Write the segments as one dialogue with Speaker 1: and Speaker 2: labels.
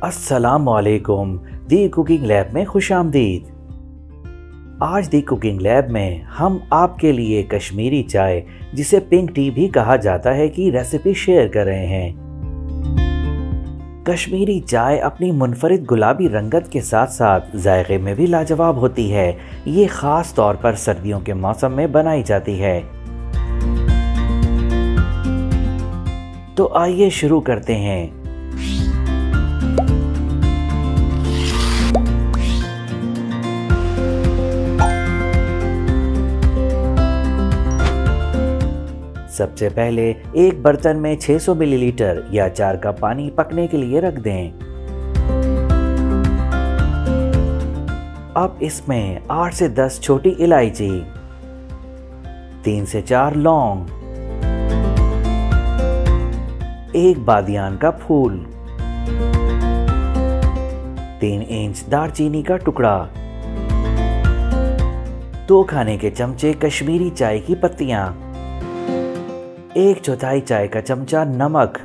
Speaker 1: अस्सलामुअलैकुम। दी cooking lab में खुशामदीद। आज दी कुकिंग लैब में हम आपके लिए कश्मीरी चाय, जिसे पिंक टी भी कहा जाता है, की रेसिपी शेयर कर रहे हैं। कश्मीरी चाय अपनी मुनफरिद गुलाबी रंगत के साथ साथ जायके में भी लाजवाब होती है। ये खास तौर पर सर्दियों के मौसम में बनाई जाती है। तो आइए शुरू करते हैं। सबसे पहले एक बर्तन में 600 मिलीलीटर या 4 कप पानी पकने के लिए रख दें। अब इसमें 8 से 10 छोटी इलायची, 3 से 4 लौंग, 1 बादियान का फूल, 3 इंच दालचीनी का टुकड़ा, 2 खाने के चमचे कश्मीरी चाय की पत्तियां, 1/4 चाय का चमचा नमक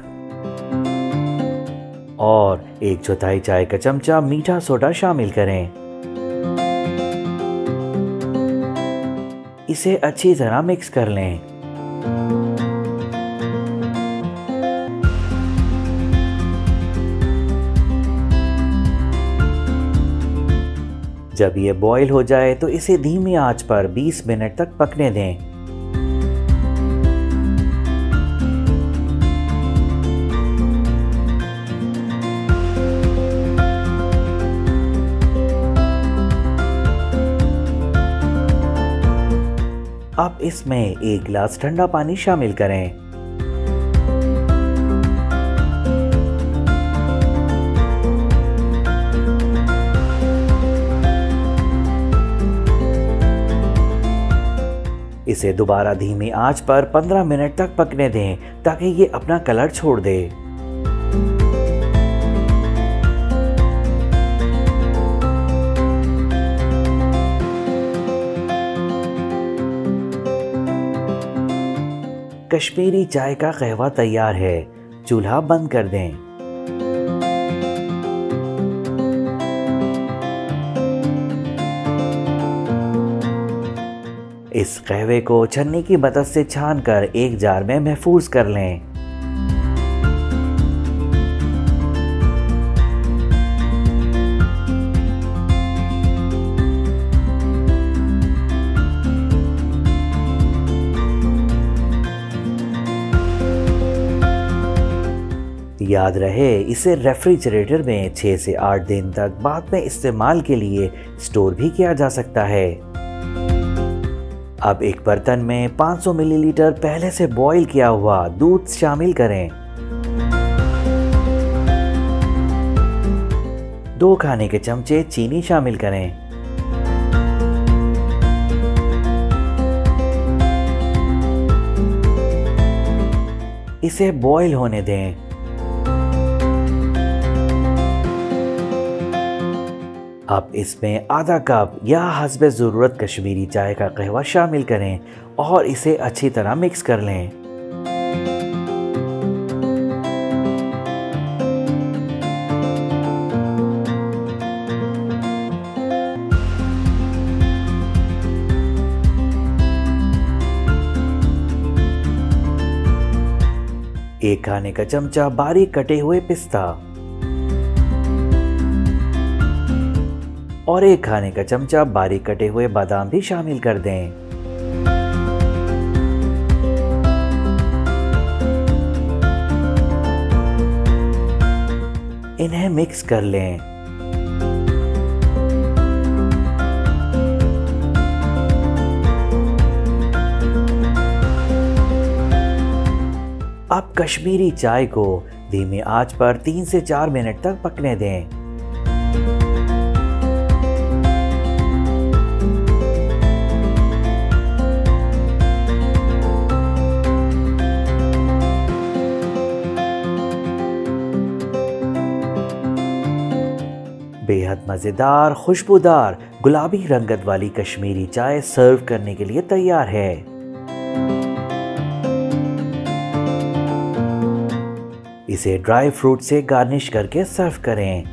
Speaker 1: और 1/4 चाय का चमचा मीठा सोडा शामिल करें। इसे अच्छी तरह मिक्स कर लें। जब ये बॉईल हो जाए तो इसे धीमी आंच पर 20 मिनट तक पकने दें। अब इसमें 1 गिलास ठंडा पानी शामिल करें। इसे दोबारा धीमी आंच पर 15 मिनट तक पकने दें ताकि ये अपना कलर छोड़ दे। कश्मीरी चाय का कहवा तैयार है। चूल्हा बंद कर दें। इस कहवे को छन्नी की मदद से छानकर एक जार में महफूज कर लें। याद रहे, इसे रेफ्रिजरेटर में 6 से 8 दिन तक बाद में इस्तेमाल के लिए स्टोर भी किया जा सकता है। अब एक बर्तन में 500 मिलीलीटर पहले से बॉईल किया हुआ दूध शामिल करें। 2 खाने के चमचे चीनी शामिल करें। इसे बॉईल होने दें। अब इसमें आधा कप या हस्बे ज़रूरत कश्मीरी चाय का कहवा शामिल करें और इसे अच्छी तरह मिक्स कर लें। एक खाने का चमचा बारीक कटे हुए पिस्ता और 1 खाने का चमचा बारीक कटे हुए बादाम भी शामिल कर दें। इन्हें मिक्स कर लें। अब कश्मीरी चाय को धीमी आंच पर 3 से 4 मिनट तक पकने दें। बेहद मज़ेदार, खुशबूदार, गुलाबी रंगत वाली कश्मीरी चाय सर्व करने के लिए तैयार है। इसे ड्राई फ्रूट से गार्निश करके सर्व करें।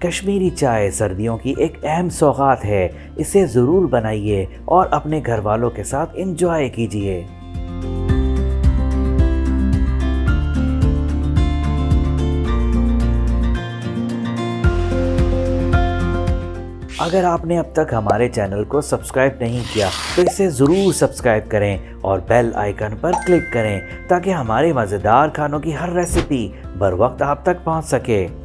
Speaker 1: कश्मीरी चाय सर्दियों की एक अहम सौगात है। इसे ज़रूर बनाइए और अपने घर वालों के साथ एंजॉय कीजिए। अगर आपने अब तक हमारे चैनल को सब्सक्राइब नहीं किया तो इसे ज़रूर सब्सक्राइब करें और बेल आइकन पर क्लिक करें ताकि हमारे मज़ेदार खानों की हर रेसिपी बर वक्त आप तक पहुंच सके।